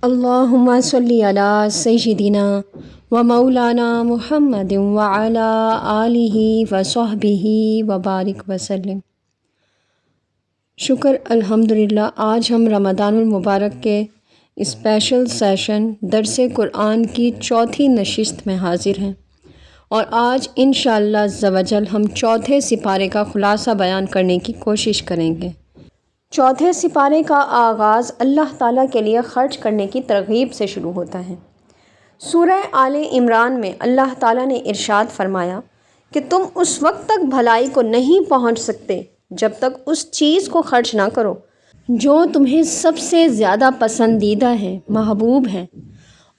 اللہم صلی علی سیدنا و مولانا محمد وعلی آلہ وصحبہ وبارک وسلم۔ شکر الحمدللہ، آج ہم رمضان المبارک کے اسپیشل سیشن درس قرآن کی چوتھی نشست میں حاضر ہیں، اور آج انشاءاللہ عز و جل ہم چوتھے سپارے کا خلاصہ بیان کرنے کی کوشش کریں گے۔ چوتھے سپارے کا آغاز اللہ تعالیٰ کے لیے خرچ کرنے کی ترغیب سے شروع ہوتا ہے۔ سورہ آل عمران میں اللہ تعالیٰ نے ارشاد فرمایا کہ تم اس وقت تک بھلائی کو نہیں پہنچ سکتے جب تک اس چیز کو خرچ نہ کرو جو تمہیں سب سے زیادہ پسندیدہ ہے، محبوب ہے،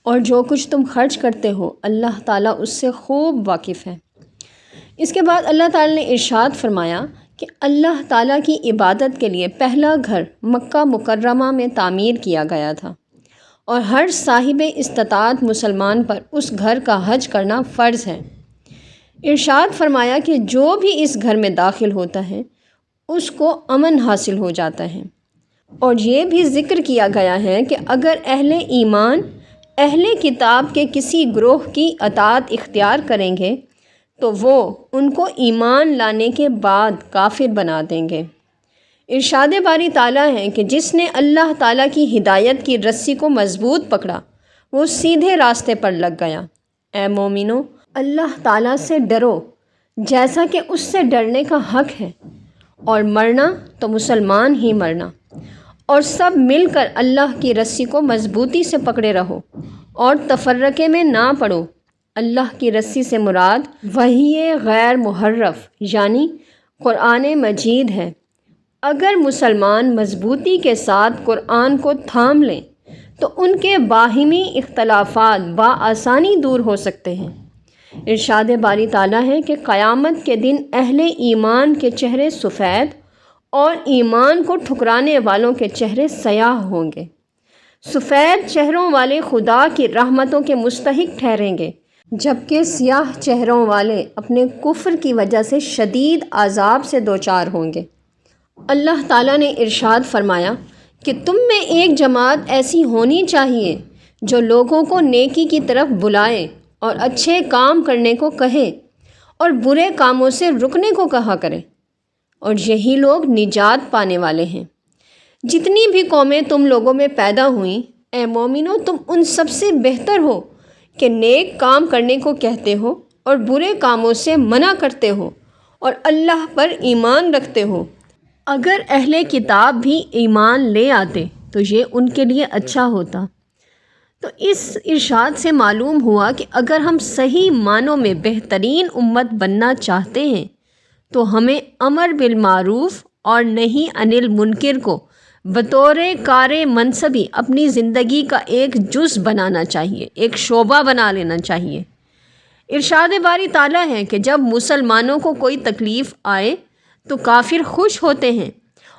اور جو کچھ تم خرچ کرتے ہو اللہ تعالیٰ اس سے خوب واقف ہے۔ اس کے بعد اللہ تعالیٰ نے ارشاد فرمایا کہ اللہ تعالیٰ کی عبادت کے لیے پہلا گھر مکہ مکرمہ میں تعمیر کیا گیا تھا، اور ہر صاحب استطاعت مسلمان پر اس گھر کا حج کرنا فرض ہے۔ ارشاد فرمایا کہ جو بھی اس گھر میں داخل ہوتا ہے اس کو امن حاصل ہو جاتا ہے، اور یہ بھی ذکر کیا گیا ہے کہ اگر اہل ایمان اہل کتاب کے کسی گروہ کی اطاعت اختیار کریں گے تو وہ ان کو ایمان لانے کے بعد کافر بنا دیں گے۔ ارشاد باری تعالیٰ ہے کہ جس نے اللہ تعالیٰ کی ہدایت کی رسی کو مضبوط پکڑا وہ سیدھے راستے پر لگ گیا۔ اے مومنو، اللہ تعالیٰ سے ڈرو جیسا کہ اس سے ڈرنے کا حق ہے، اور مرنا تو مسلمان ہی مرنا، اور سب مل کر اللہ کی رسی کو مضبوطی سے پکڑے رہو اور تفرقے میں نہ پڑو۔ اللہ کی رسی سے مراد وحی غیر محرف یعنی قرآن مجید ہے۔ اگر مسلمان مضبوطی کے ساتھ قرآن کو تھام لیں تو ان کے باہمی اختلافات بآسانی دور ہو سکتے ہیں۔ ارشاد باری تعالیٰ ہے کہ قیامت کے دن اہل ایمان کے چہرے سفید اور ایمان کو ٹھکرانے والوں کے چہرے سیاہ ہوں گے۔ سفید چہروں والے خدا کی رحمتوں کے مستحق ٹھہریں گے، جبکہ سیاہ چہروں والے اپنے کفر کی وجہ سے شدید عذاب سے دوچار ہوں گے۔ اللہ تعالیٰ نے ارشاد فرمایا کہ تم میں ایک جماعت ایسی ہونی چاہیے جو لوگوں کو نیکی کی طرف بلائے اور اچھے کام کرنے کو کہے اور برے کاموں سے رکنے کو کہا کرے، اور یہی لوگ نجات پانے والے ہیں۔ جتنی بھی قومیں تم لوگوں میں پیدا ہوئیں، اے مومنو، تم ان سب سے بہتر ہو کہ نیک کام کرنے کو کہتے ہو اور برے کاموں سے منع کرتے ہو اور اللہ پر ایمان رکھتے ہو۔ اگر اہل کتاب بھی ایمان لے آتے تو یہ ان کے لیے اچھا ہوتا۔ تو اس ارشاد سے معلوم ہوا کہ اگر ہم صحیح معنوں میں بہترین امت بننا چاہتے ہیں تو ہمیں امر بالمعروف اور نہی عن المنکر کو بطور کار منصبی اپنی زندگی کا ایک جز بنانا چاہیے، ایک شعبہ بنا لینا چاہیے۔ ارشاد باری تعالیٰ ہے کہ جب مسلمانوں کو کوئی تکلیف آئے تو کافر خوش ہوتے ہیں،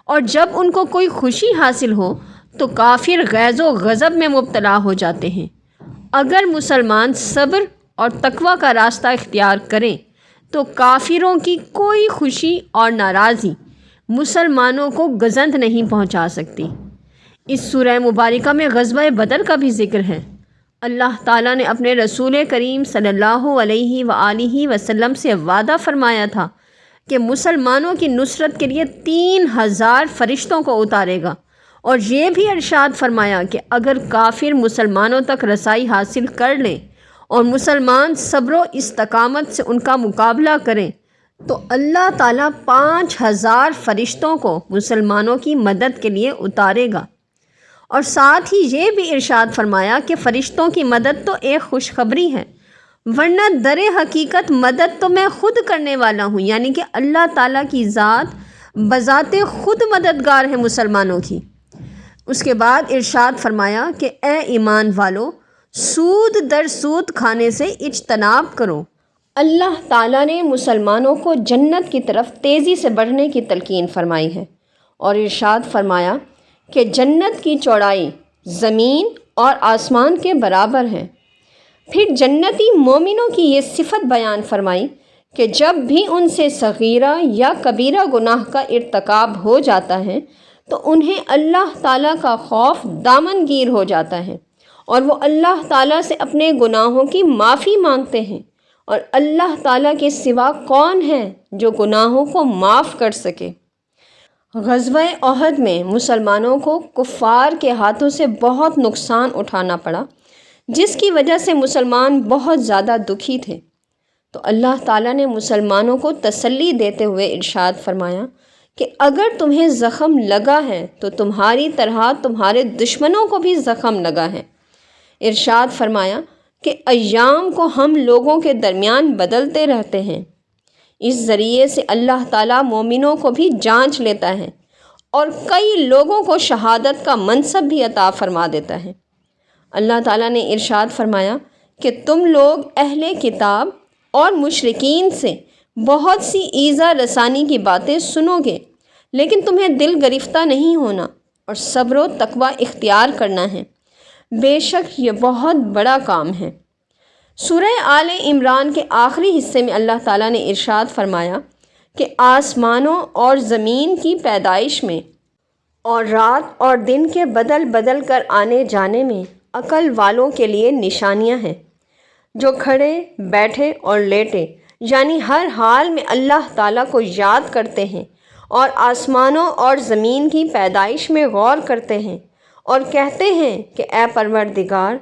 اور جب ان کو کوئی خوشی حاصل ہو تو کافر غیظ و غضب میں مبتلا ہو جاتے ہیں۔ اگر مسلمان صبر اور تقوی کا راستہ اختیار کریں تو کافروں کی کوئی خوشی اور ناراضی مسلمانوں کو گزند نہیں پہنچا سکتی۔ اس سورہ مبارکہ میں غزوہ بدر کا بھی ذکر ہے۔ اللہ تعالیٰ نے اپنے رسول کریم صلی اللہ علیہ وآلہ وسلم سے وعدہ فرمایا تھا کہ مسلمانوں کی نصرت کے لیے 3000 فرشتوں کو اتارے گا، اور یہ بھی ارشاد فرمایا کہ اگر کافر مسلمانوں تک رسائی حاصل کر لیں اور مسلمان صبر و استقامت سے ان کا مقابلہ کریں تو اللہ تعالیٰ 5000 فرشتوں کو مسلمانوں کی مدد کے لیے اتارے گا، اور ساتھ ہی یہ بھی ارشاد فرمایا کہ فرشتوں کی مدد تو ایک خوشخبری ہے، ورنہ در حقیقت مدد تو میں خود کرنے والا ہوں، یعنی کہ اللہ تعالیٰ کی ذات بذات خود مددگار ہے مسلمانوں کی۔ اس کے بعد ارشاد فرمایا کہ اے ایمان والو، سود در سود کھانے سے اجتناب کرو۔ اللہ تعالیٰ نے مسلمانوں کو جنت کی طرف تیزی سے بڑھنے کی تلقین فرمائی ہے، اور ارشاد فرمایا کہ جنت کی چوڑائی زمین اور آسمان کے برابر ہے۔ پھر جنتی مومنوں کی یہ صفت بیان فرمائی کہ جب بھی ان سے صغیرہ یا کبیرہ گناہ کا ارتکاب ہو جاتا ہے تو انہیں اللہ تعالیٰ کا خوف دامن گیر ہو جاتا ہے، اور وہ اللہ تعالیٰ سے اپنے گناہوں کی معافی مانگتے ہیں، اور اللہ تعالیٰ کے سوا کون ہے جو گناہوں کو معاف کر سکے۔ غزوہ احد میں مسلمانوں کو کفار کے ہاتھوں سے بہت نقصان اٹھانا پڑا، جس کی وجہ سے مسلمان بہت زیادہ دکھی تھے۔ تو اللہ تعالیٰ نے مسلمانوں کو تسلی دیتے ہوئے ارشاد فرمایا کہ اگر تمہیں زخم لگا ہے تو تمہاری طرح تمہارے دشمنوں کو بھی زخم لگا ہے۔ ارشاد فرمایا کہ ایام کو ہم لوگوں کے درمیان بدلتے رہتے ہیں، اس ذریعے سے اللہ تعالیٰ مومنوں کو بھی جانچ لیتا ہے اور کئی لوگوں کو شہادت کا منصب بھی عطا فرما دیتا ہے۔ اللہ تعالیٰ نے ارشاد فرمایا کہ تم لوگ اہل کتاب اور مشرکین سے بہت سی ایذا رسانی کی باتیں سنو گے، لیکن تمہیں دل گرفتہ نہیں ہونا اور صبر و تقوی اختیار کرنا ہے، بے شک یہ بہت بڑا کام ہے۔ سورہ آل عمران کے آخری حصے میں اللہ تعالیٰ نے ارشاد فرمایا کہ آسمانوں اور زمین کی پیدائش میں اور رات اور دن کے بدل بدل کر آنے جانے میں عقل والوں کے لیے نشانیاں ہیں، جو کھڑے بیٹھے اور لیٹے یعنی ہر حال میں اللہ تعالیٰ کو یاد کرتے ہیں اور آسمانوں اور زمین کی پیدائش میں غور کرتے ہیں اور کہتے ہیں کہ اے پروردگار،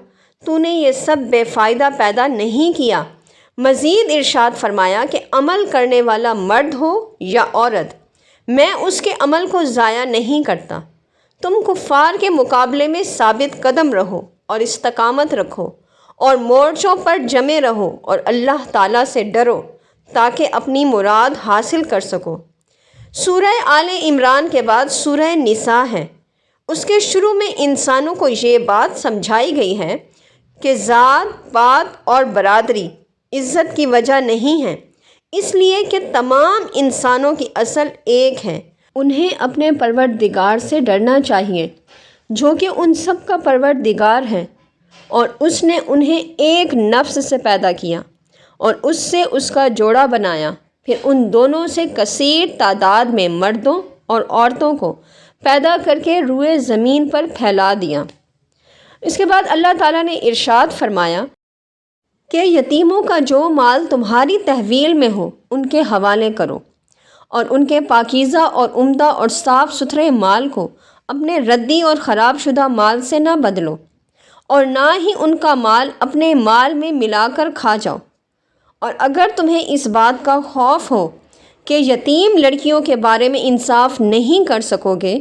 تو نے یہ سب بے فائدہ پیدا نہیں کیا۔ مزید ارشاد فرمایا کہ عمل کرنے والا مرد ہو یا عورت، میں اس کے عمل کو ضائع نہیں کرتا۔ تم کفار کے مقابلے میں ثابت قدم رہو اور استقامت رکھو اور مورچوں پر جمے رہو اور اللہ تعالیٰ سے ڈرو تاکہ اپنی مراد حاصل کر سکو۔ سورہ آل عمران کے بعد سورہ نساء ہے۔ اس کے شروع میں انسانوں کو یہ بات سمجھائی گئی ہے کہ ذات پات اور برادری عزت کی وجہ نہیں ہے، اس لیے کہ تمام انسانوں کی اصل ایک ہے۔ انہیں اپنے پروردگار سے ڈرنا چاہیے جو کہ ان سب کا پروردگار ہے، اور اس نے انہیں ایک نفس سے پیدا کیا اور اس سے اس کا جوڑا بنایا، پھر ان دونوں سے کثیر تعداد میں مردوں اور عورتوں کو پیدا کر کے روئے زمین پر پھیلا دیا۔ اس کے بعد اللہ تعالیٰ نے ارشاد فرمایا کہ یتیموں کا جو مال تمہاری تحویل میں ہو ان کے حوالے کرو، اور ان کے پاکیزہ اور عمدہ اور صاف ستھرے مال کو اپنے ردی اور خراب شدہ مال سے نہ بدلو، اور نہ ہی ان کا مال اپنے مال میں ملا کر کھا جاؤ۔ اور اگر تمہیں اس بات کا خوف ہو کہ یتیم لڑکیوں کے بارے میں انصاف نہیں کر سکو گے،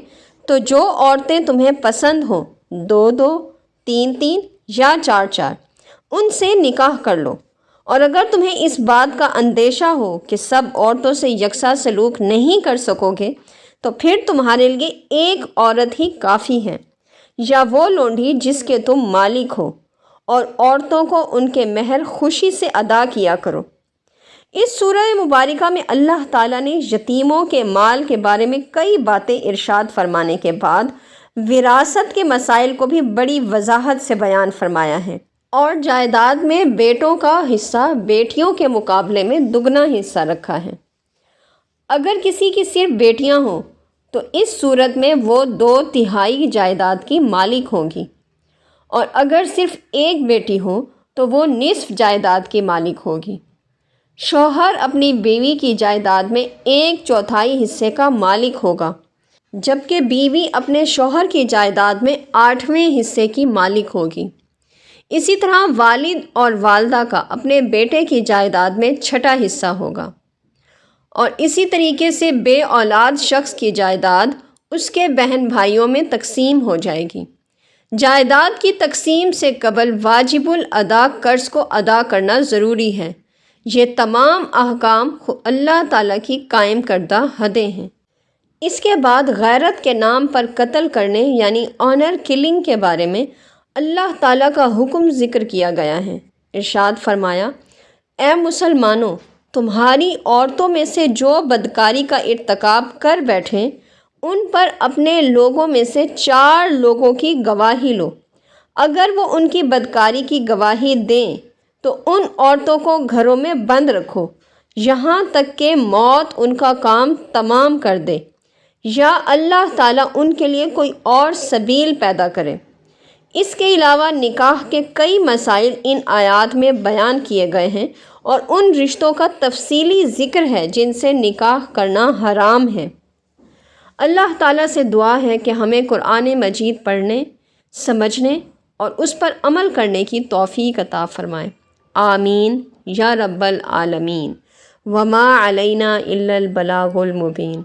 تو جو عورتیں تمہیں پسند ہوں، 2 3 یا 4 ان سے نکاح کر لو۔ اور اگر تمہیں اس بات کا اندیشہ ہو کہ سب عورتوں سے یکساں سلوک نہیں کر سکو گے، تو پھر تمہارے لیے ایک عورت ہی کافی ہے، یا وہ لونڈی جس کے تم مالک ہو، اور عورتوں کو ان کے مہر خوشی سے ادا کیا کرو۔ اس سورہ مبارکہ میں اللہ تعالیٰ نے یتیموں کے مال کے بارے میں کئی باتیں ارشاد فرمانے کے بعد وراثت کے مسائل کو بھی بڑی وضاحت سے بیان فرمایا ہے، اور جائیداد میں بیٹوں کا حصہ بیٹیوں کے مقابلے میں دگنا حصہ رکھا ہے۔ اگر کسی کی صرف بیٹیاں ہوں تو اس صورت میں وہ 2/3 جائیداد کی مالک ہوں گی، اور اگر صرف ایک بیٹی ہو تو وہ نصف جائیداد کی مالک ہوگی۔ شوہر اپنی بیوی کی جائیداد میں 1/4 حصے کا مالک ہوگا، جبکہ بیوی اپنے شوہر کی جائیداد میں 8ویں حصے کی مالک ہوگی۔ اسی طرح والد اور والدہ کا اپنے بیٹے کی جائیداد میں 6واں حصہ ہوگا، اور اسی طریقے سے بے اولاد شخص کی جائیداد اس کے بہن بھائیوں میں تقسیم ہو جائے گی۔ جائیداد کی تقسیم سے قبل واجب الادا قرض کو ادا کرنا ضروری ہے۔ یہ تمام احکام اللہ تعالیٰ کی قائم کردہ حدیں ہیں۔ اس کے بعد غیرت کے نام پر قتل کرنے یعنی آنر کلنگ کے بارے میں اللہ تعالیٰ کا حکم ذکر کیا گیا ہے۔ ارشاد فرمایا، اے مسلمانوں، تمہاری عورتوں میں سے جو بدکاری کا ارتکاب کر بیٹھیں، ان پر اپنے لوگوں میں سے 4 لوگوں کی گواہی لو۔ اگر وہ ان کی بدکاری کی گواہی دیں تو ان عورتوں کو گھروں میں بند رکھو یہاں تک کہ موت ان کا کام تمام کر دے، یا اللہ تعالیٰ ان کے لیے کوئی اور سبیل پیدا کرے۔ اس کے علاوہ نکاح کے کئی مسائل ان آیات میں بیان کیے گئے ہیں اور ان رشتوں کا تفصیلی ذکر ہے جن سے نکاح کرنا حرام ہے۔ اللہ تعالیٰ سے دعا ہے کہ ہمیں قرآن مجید پڑھنے، سمجھنے اور اس پر عمل کرنے کی توفیق عطا فرمائے۔ آمین یا رب العالمین۔ وما علینا الا البلاغ المبین۔